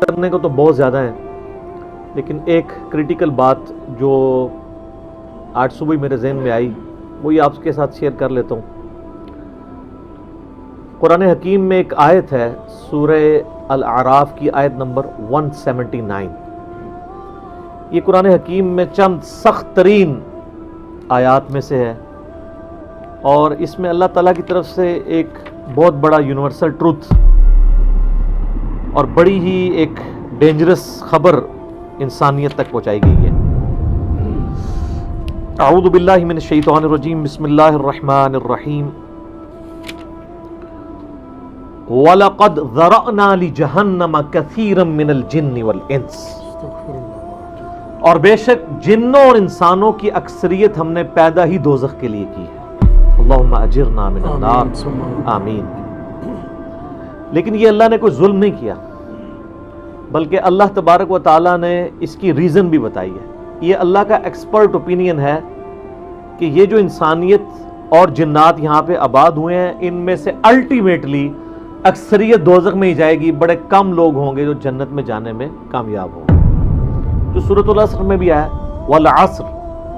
کرنے کو تو بہت زیادہ ہیں، لیکن ایک کریٹیکل بات جو آج صبح میرے ذہن میں آئی وہی آپ کے ساتھ شیئر کر لیتا ہوں۔ قرآن حکیم میں ایک آیت ہے، سورہ الاعراف کی آیت نمبر 179۔ یہ قرآن حکیم میں چند سخت ترین آیات میں سے ہے، اور اس میں اللہ تعالیٰ کی طرف سے ایک بہت بڑا یونیورسل ٹروتھ اور بڑی ہی ایک ڈینجرس خبر انسانیت تک پہنچائی گئی ہے۔ اعوذ باللہ من الشیطان الرجیم، بسم اللہ الرحمن الرحیم۔ وَلَقَدْ ذَرَأْنَا لِجَهَنَّمَ كَثِيرًا مِنَ الْجِنِّ وَالْإِنسِ، اور بے شک جنوں اور انسانوں کی اکثریت ہم نے پیدا ہی دوزخ کے لیے کی ہے۔ اللہم اجرنا من النار، آمین۔ لیکن یہ اللہ نے کوئی ظلم نہیں کیا، بلکہ اللہ تبارک و تعالیٰ نے اس کی ریزن بھی بتائی ہے۔ یہ اللہ کا ایکسپرٹ اوپینین ہے کہ یہ جو انسانیت اور جنات یہاں پہ آباد ہوئے ہیں، ان میں سے الٹیمیٹلی اکثریت دوزخ میں ہی جائے گی، بڑے کم لوگ ہوں گے جو جنت میں جانے میں کامیاب ہوں گے۔ جو سورۃ العصر میں بھی آیا ہے، والعصر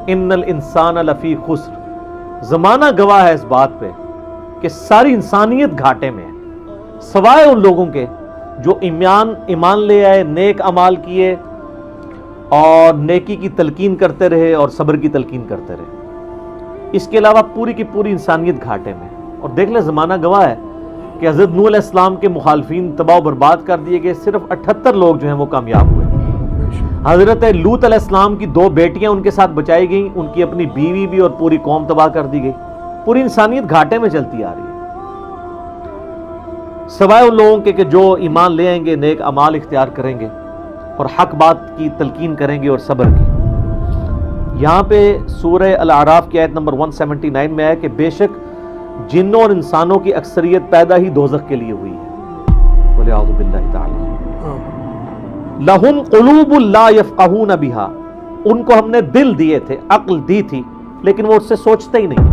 ان الانسان لفی خسر، زمانہ گواہ ہے اس بات پہ کہ ساری انسانیت گھاٹے میں ہے، سوائے ان لوگوں کے جو ایمان لے آئے، نیک اعمال کیے اور نیکی کی تلقین کرتے رہے اور صبر کی تلقین کرتے رہے۔ اس کے علاوہ پوری کی پوری انسانیت گھاٹے میں۔ اور دیکھ لیں، زمانہ گواہ ہے کہ حضرت نوح علیہ السلام کے مخالفین تباہ و برباد کر دیے گئے، صرف 78 لوگ جو ہیں وہ کامیاب ہوئے۔ حضرت لوط علیہ السلام کی 2 بیٹیاں ان کے ساتھ بچائی گئیں، ان کی اپنی بیوی بھی، اور پوری قوم تباہ کر دی گئی۔ پوری انسانیت گھاٹے میں چلتی آ رہی ہے، سوائے ان لوگوں کے کہ جو ایمان لے آئیں گے، نیک اعمال اختیار کریں گے اور حق بات کی تلقین کریں گے اور صبر کی۔ یہاں پہ سورہ الاعراف کی آیت نمبر 179 میں ہے کہ بے شک جنوں اور انسانوں کی اکثریت پیدا ہی دوزخ کے لیے ہوئی ہے۔ بولے اعوذ باللہ تعالی۔ لہم قلوب لا یفقہون بہا، ان کو ہم نے دل دیے تھے، عقل دی تھی، لیکن وہ اس سے سوچتے ہی نہیں۔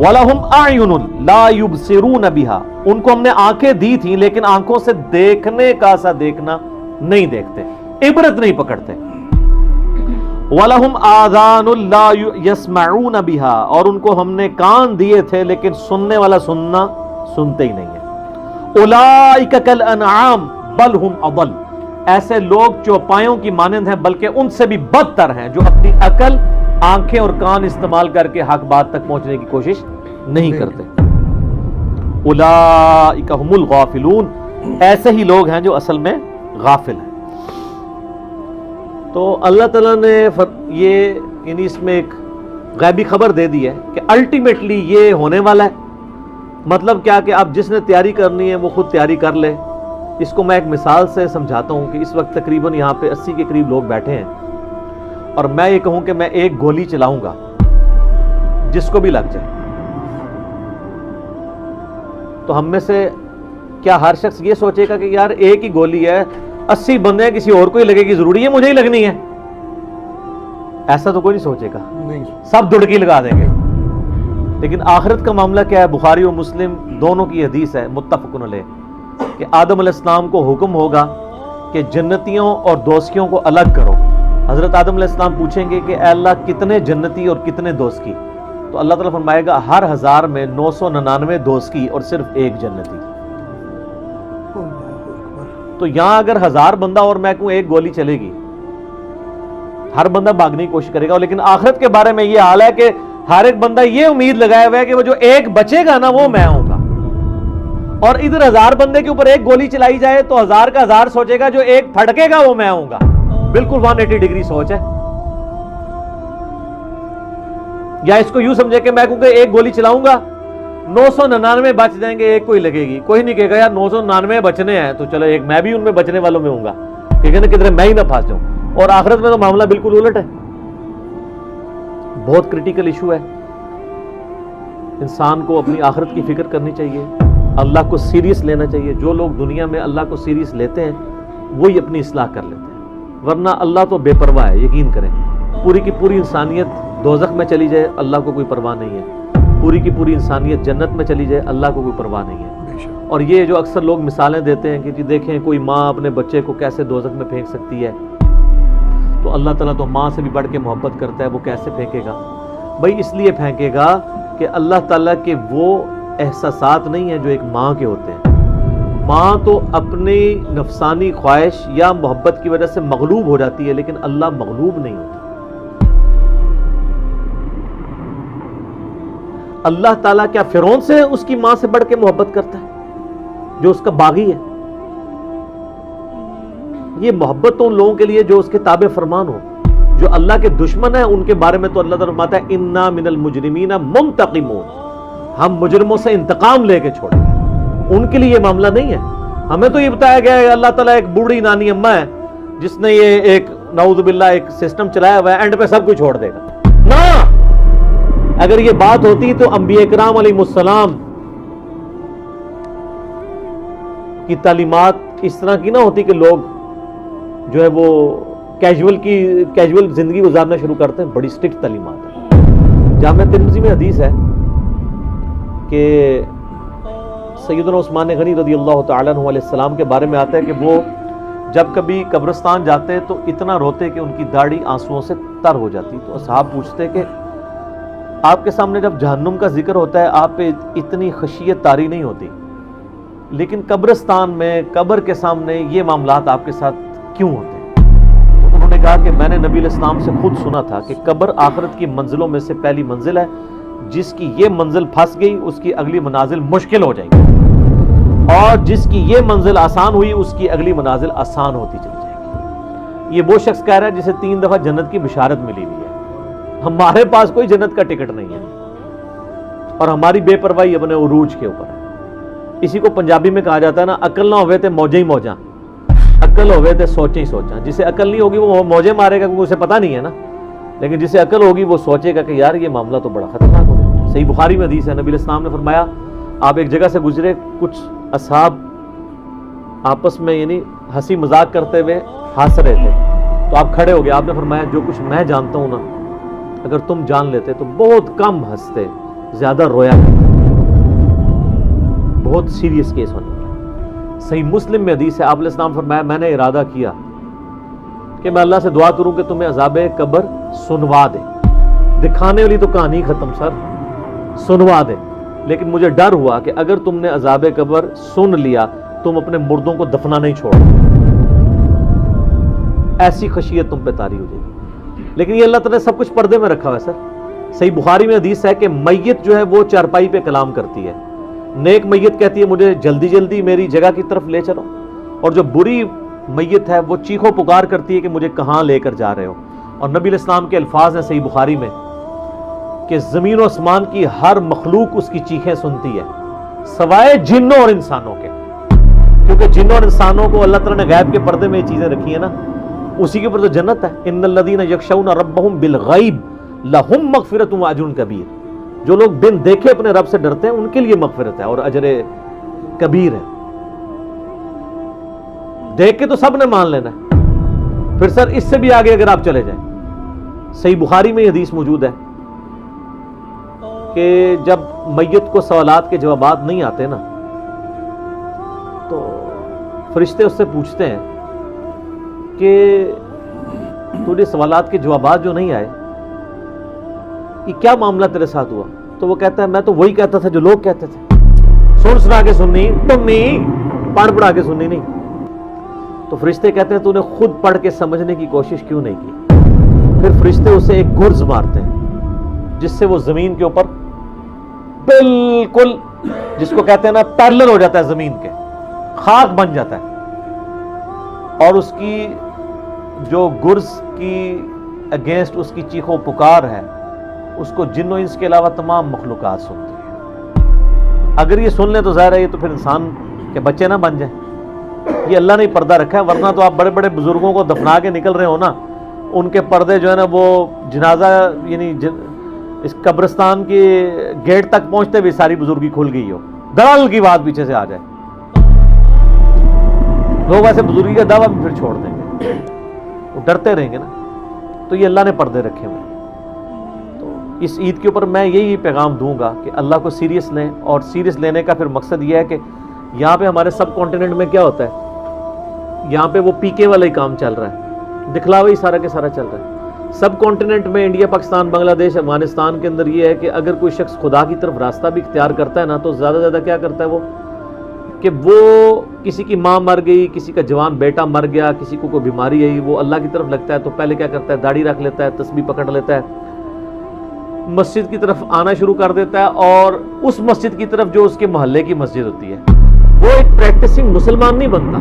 وَلَهُمْ أَعْيُنٌ لَا يُبْصِرُونَ بِهَا، ان کو ہم نے آنکھیں دی تھیں لیکن آنکھوں سے دیکھنے کا سا دیکھنا نہیں دیکھتے، عبرت نہیں پکڑتے۔ وَلَهُمْ آذَانٌ لَا يَسْمَعُونَ بِهَا، اور ان کو ہم نے کان دیے تھے لیکن سننے والا سننا سنتے ہی نہیں ہے۔ أُولَئِكَ كَالْأَنْعَامِ بَلْ هُمْ أَضَلُّ، ایسے لوگ چوپایوں کی مانند ہیں بلکہ ان سے بھی بدتر ہیں، جو اپنی عقل، آنکھیں اور کان استعمال کر کے حق بات تک پہنچنے کی کوشش نہیں کرتے۔ اولئک هم الغافلون، ایسے ہی لوگ ہیں جو اصل میں غافل ہیں۔ تو اللہ تعالیٰ نے یہ یعنی اس میں ایک غیبی خبر دے دی ہے کہ الٹیمیٹلی یہ ہونے والا ہے۔ مطلب کیا کہ اب جس نے تیاری کرنی ہے وہ خود تیاری کر لے۔ اس کو میں ایک مثال سے سمجھاتا ہوں کہ اس وقت تقریباً یہاں پہ 80 کے قریب لوگ بیٹھے ہیں، اور میں یہ کہوں کہ میں ایک گولی چلاؤں گا جس کو بھی لگ جائے، تو ہم میں سے کیا ہر شخص یہ سوچے گا کہ یار ایک ہی گولی ہے، 80 بندے ہیں، کسی اور کو ہی لگے گی، ضروری ہے مجھے ہی لگنی ہے؟ ایسا تو کوئی نہیں سوچے گا، سب دڑکی لگا دیں گے۔ لیکن آخرت کا معاملہ کیا ہے؟ بخاری و مسلم دونوں کی حدیث ہے، متفق علیہ، کہ آدم علیہ السلام کو حکم ہوگا کہ جنتیوں اور دوزخیوں کو الگ کرو۔ حضرت آدم علیہ السلام پوچھیں گے کہ اے اللہ کتنے جنتی اور کتنے دوزخی؟ تو اللہ تعالیٰ فرمائے گا ہر 1000 میں 999 دوزخی اور صرف ایک جنتی۔ تو یہاں اگر 1000 بندہ اور میں کہوں ایک گولی چلے گی، ہر بندہ بھاگنے کی کوشش کرے گا، لیکن آخرت کے بارے میں یہ حال ہے کہ ہر ایک بندہ یہ امید لگایا ہوا ہے کہ وہ جو ایک بچے گا نا وہ میں ہوں گا۔ اور ادھر 1000 بندے کے اوپر ایک گولی چلائی جائے تو 1000 کا 1000 سوچے گا جو ایک پھٹکے گا وہ میں ہوں گا۔ بالکل 180 ڈگری سوچ ہے۔ یا اس کو یوں سمجھے کہ میں کہوں کہ ایک گولی چلاؤں گا، 999 بچ جائیں گے، ایک کوئی لگے گی، کوئی نہیں کہے گا یار 999 بچنے ہیں تو چلو ایک میں بھی ان میں بچنے والوں میں ہوں گا، کہ کدھر میں ہی نہ پھنس جاؤں۔ اور آخرت میں تو معاملہ بالکل الٹ ہے۔ بہت کریٹیکل ایشو ہے۔ انسان کو اپنی آخرت کی فکر کرنی چاہیے، اللہ کو سیریس لینا چاہیے۔ جو لوگ دنیا میں اللہ کو سیریس لیتے ہیں وہی اپنی اصلاح کر لیتے ہیں، ورنہ اللہ تو بے پرواہ ہے۔ یقین کریں، پوری کی پوری انسانیت دوزخ میں چلی جائے، اللہ کو کوئی پرواہ نہیں ہے۔ پوری کی پوری انسانیت جنت میں چلی جائے، اللہ کو کوئی پرواہ نہیں ہے۔ اور یہ جو اکثر لوگ مثالیں دیتے ہیں کہ جی دیکھیں کوئی ماں اپنے بچے کو کیسے دوزخ میں پھینک سکتی ہے، تو اللہ تعالیٰ تو ماں سے بھی بڑھ کے محبت کرتا ہے، وہ کیسے پھینکے گا؟ بھائی اس لیے پھینکے گا کہ اللہ تعالیٰ کے وہ احساسات نہیں ہیں جو ایک ماں کے ہوتے ہیں۔ ماں تو اپنی نفسانی خواہش یا محبت کی وجہ سے مغلوب ہو جاتی ہے، لیکن اللہ مغلوب نہیں ہوتا۔ اللہ تعالیٰ کیا فرعون سے اس کی ماں سے بڑھ کے محبت کرتا ہے جو اس کا باغی ہے؟ یہ محبت تو ان لوگوں کے لیے جو اس کے تابع فرمان ہو۔ جو اللہ کے دشمن ہیں ان کے بارے میں تو اللہ تعالیٰ فرماتا ہے انا من المجرمین منتقمون، ہم مجرموں سے انتقام لے کے چھوڑیں گے۔ ان کے لیے یہ معاملہ نہیں ہے۔ ہمیں تو یہ بتایا گیا ہے اللہ تعالیٰ ایک بوڑھی نانی اماں ہے جس نے یہ ایک نعوذ باللہ ایک سسٹم چلایا ہوا ہے، اینڈ پہ سب کچھ چھوڑ دے گا۔ نہ، اگر یہ بات ہوتی تو انبیاء کرام علیہ السلام کی تعلیمات اس طرح کی نہ ہوتی کہ لوگ جو ہے وہ کیجول زندگی گزارنا شروع کرتے ہیں۔ بڑی سٹرکٹ تعلیمات ہے۔ جامعہ ترمذی میں حدیث ہے کہ سیدنا عثمان غنی رضی اللہ تعالیٰ عنہ علیہ السلام کے بارے میں آتا ہے کہ وہ جب کبھی قبرستان جاتے تو اتنا روتے کہ ان کی داڑھی آنسوؤں سے تر ہو جاتی۔ تو اصحاب پوچھتے کہ آپ کے سامنے جب جہنم کا ذکر ہوتا ہے آپ پہ اتنی خشیت طاری نہیں ہوتی، لیکن قبرستان میں قبر کے سامنے یہ معاملات آپ کے ساتھ کیوں ہوتے ہیں؟ تو انہوں نے کہا کہ میں نے نبی علیہ السلام سے خود سنا تھا کہ قبر آخرت کی منزلوں میں سے پہلی منزل ہے، جس کی یہ منزل پھنس گئی اس کی اگلی منازل مشکل ہو جائے گی، اور جس کی یہ منزل آسان ہوئی اس کی اگلی منازل آسان ہوتی چلی جائے گی۔ یہ وہ شخص کہہ رہا ہے جسے 3 دفعہ جنت کی بشارت ملی ہوئی ہے۔ ہمارے پاس کوئی جنت کا ٹکٹ نہیں ہے، اور ہماری بے پرواہی اپنے عروج کے اوپر ہے۔ اسی کو پنجابی میں کہا جاتا ہے نا، عقل نہ ہوئے تے موجیں ہی موجاں، عقل ہوئے تے سوچیں ہی سوچاں۔ جسے عقل نہیں ہوگی وہ موجیں مارے گا کیونکہ اسے پتہ نہیں ہے نا، لیکن جسے عقل ہوگی وہ سوچے گا کہ یار یہ معاملہ تو بڑا خطرناک ہو گیا۔ صحیح بخاری میں حدیث ہے، نبی علیہ السلام نے فرمایا آپ ایک جگہ سے گزرے، کچھ اصحاب آپس میں یعنی ہنسی مذاق کرتے ہوئے ہنس رہے تھے، تو آپ کھڑے ہو گئے، آپ نے فرمایا جو کچھ میں جانتا ہوں نا اگر تم جان لیتے تو بہت کم ہنستے، زیادہ رویا کرتے، بہت سیریس کیس ہونے والا۔ صحیح مسلم میں حدیث ہے، آپ علیہ السلام فرمایا میں نے ارادہ کیا کہ میں اللہ سے دعا کروں کہ تمہیں عذاب قبر سنوا دے۔ دکھانے والی تو کہانی ختم سر، سنوا دے، لیکن مجھے ڈر ہوا کہ اگر تم نے عذاب قبر سن لیا تم اپنے مردوں کو دفنا نہیں چھوڑ، ایسی خشیت تم پہ طاری ہو جائے گی۔ لیکن یہ اللہ تعالیٰ نے سب کچھ پردے میں رکھا ہوا ہے سر۔ صحیح بخاری میں حدیث ہے کہ میت جو ہے وہ چارپائی پہ کلام کرتی ہے، نیک میت کہتی ہے مجھے جلدی جلدی میری جگہ کی طرف لے چلو، اور جو بری میت ہے وہ چیخو پکار کرتی ہے کہ مجھے کہاں لے کر جا رہے ہو۔ اور نبی علیہ السلام کے الفاظ ہیں صحیح بخاری میں کہ زمین و آسمان کی ہر مخلوق اس کی چیخیں سنتی ہے سوائے جنوں اور انسانوں کے، کیونکہ جنوں اور انسانوں کو اللہ تعالیٰ نے غیب کے پردے میں یہ چیزیں رکھی ہیں نا، اسی کے اوپر تو جنت ہے۔ ان الذین یخشون ربہم بالغیب لہم مغفرۃ واجر کبیر، جو لوگ بن دیکھے اپنے رب سے ڈرتے ہیں ان کے لیے مغفرت ہے اور اجر کبیر ہے۔ دیکھ کے تو سب نے مان لینا ہے، پھر سر اس سے بھی آگے اگر آپ چلے جائیں، صحیح بخاری میں یہ حدیث موجود ہے کہ جب میت کو سوالات کے جوابات نہیں آتے نا تو فرشتے اس سے پوچھتے ہیں کہ تجھے سوالات کے جوابات جو نہیں آئے یہ کیا معاملہ تیرے ساتھ ہوا؟ تو وہ کہتا ہے میں تو وہی کہتا تھا جو لوگ کہتے تھے، سن سنا کے سننی ٹنی، پڑھ پڑھا کے سننی نہیں۔ تو فرشتے کہتے ہیں تو نے خود پڑھ کے سمجھنے کی کوشش کیوں نہیں کی؟ پھر فرشتے اسے ایک گرز مارتے ہیں جس سے وہ زمین کے اوپر بالکل جس کو کہتے ہیں نا پیرلل ہو جاتا ہے، زمین کے خاک بن جاتا ہے، اور اس کی جو گرز کی اگینسٹ اس کی چیخو پکار ہے اس کو جن و انس کے علاوہ تمام مخلوقات سنتی ہے۔ اگر یہ سن لیں تو ظاہر ہے یہ تو پھر انسان کے بچے نہ بن جائیں، یہ اللہ نے پردہ رکھا ہے، ورنہ تو آپ بڑے بڑے بزرگوں کو دفنا کے نکل رہے ہو نا، ان کے پردے جو ہے نا وہ جنازہ یعنی اس قبرستان کے گیٹ تک پہنچتے ہوئے ساری بزرگی کھل گئی ہو، دڑل کی بات پیچھے سے آ جائے، لوگ ایسے بزرگی کا دعویٰ بھی پھر چھوڑ دیں گے، وہ ڈرتے رہیں گے نا۔ تو یہ اللہ نے پردے رکھے ہوئے، تو اس عید کے اوپر میں یہی پیغام دوں گا کہ اللہ کو سیریس لیں، اور سیریس لینے کا پھر مقصد یہ ہے کہ یہاں پہ ہمارے سب کانٹیننٹ میں کیا ہوتا ہے، یہاں پہ وہ پی کے والا ہی کام چل رہا ہے، دکھلاوا ہی سارا کے سارا چل رہا ہے۔ سب کانٹیننٹ میں انڈیا، پاکستان، بنگلہ دیش، افغانستان کے اندر یہ ہے کہ اگر کوئی شخص خدا کی طرف راستہ بھی اختیار کرتا ہے نا، تو زیادہ زیادہ کیا کرتا ہے وہ کہ وہ کسی کی ماں مر گئی، کسی کا جوان بیٹا مر گیا، کسی کو کوئی بیماری آئی، وہ اللہ کی طرف لگتا ہے تو پہلے کیا کرتا ہے، داڑھی رکھ لیتا ہے، تسبیح پکڑ لیتا ہے، مسجد کی طرف آنا شروع کر دیتا ہے، اور اس مسجد کی طرف جو اس کے محلے کی مسجد ہوتی ہے، وہ ایک پریکٹسنگ مسلمان نہیں بنتا،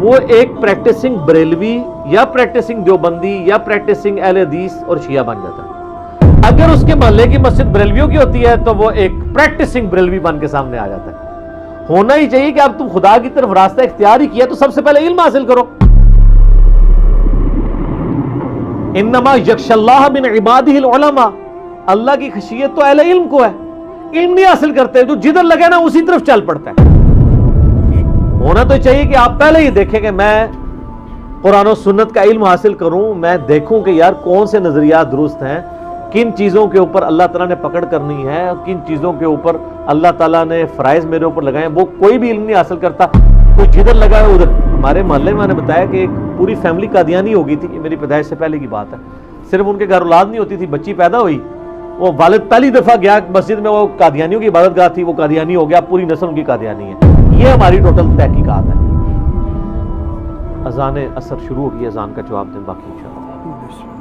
وہ ایک پریکٹسنگ بریلوی یا پریکٹسنگ دیوبندی یا پریکٹسنگ اہل حدیث اور شیعہ بن جاتا ہے۔ اگر اس کے محلے کی مسجد بریلویوں کی ہوتی ہے تو وہ ایک پریکٹسنگ بریلوی بن کے سامنے آ جاتا ہے۔ ہونا ہی چاہیے کہ اب تم خدا کی طرف راستہ اختیار ہی کیا تو سب سے پہلے علم حاصل کرو۔ انما یخشی اللہ من عبادہ العلماء، اللہ کی خشیت تو اہل علم کو ہے، علم نہیں حاصل کرتے جو جدھر لگے نا اسی طرف چل پڑتا ہے۔ ہونا تو چاہیے کہ آپ پہلے ہی دیکھیں کہ میں قرآن و سنت کا علم حاصل کروں، میں دیکھوں کہ یار کون سے نظریات درست ہیں، کن چیزوں کے اوپر اللہ تعالیٰ نے پکڑ کرنی ہے، کن چیزوں کے اوپر اللہ تعالیٰ نے فرائض میرے اوپر لگائے ہیں۔ وہ کوئی بھی علم نہیں حاصل کرتا، کوئی جدھر لگا ہے ادھر۔ ہمارے محلے میں نے بتایا کہ ایک پوری فیملی قادیانی ہو گئی تھی، یہ میری پیدائش سے پہلے کی بات ہے، صرف ان کے گھر اولاد نہیں ہوتی تھی، بچی پیدا ہوئی، وہ والد پہلی دفعہ گیا مسجد میں، وہ قادیانیوں کی عبادت گاہ تھی، وہ قادیانی ہو گیا، پوری نسل ان کی قادیانی ہے۔ یہ ہماری ٹوٹل تحقیقات ہے۔ اذان اثر شروع ہوگی، اذان کا جواب دیں، باقی انشاءاللہ۔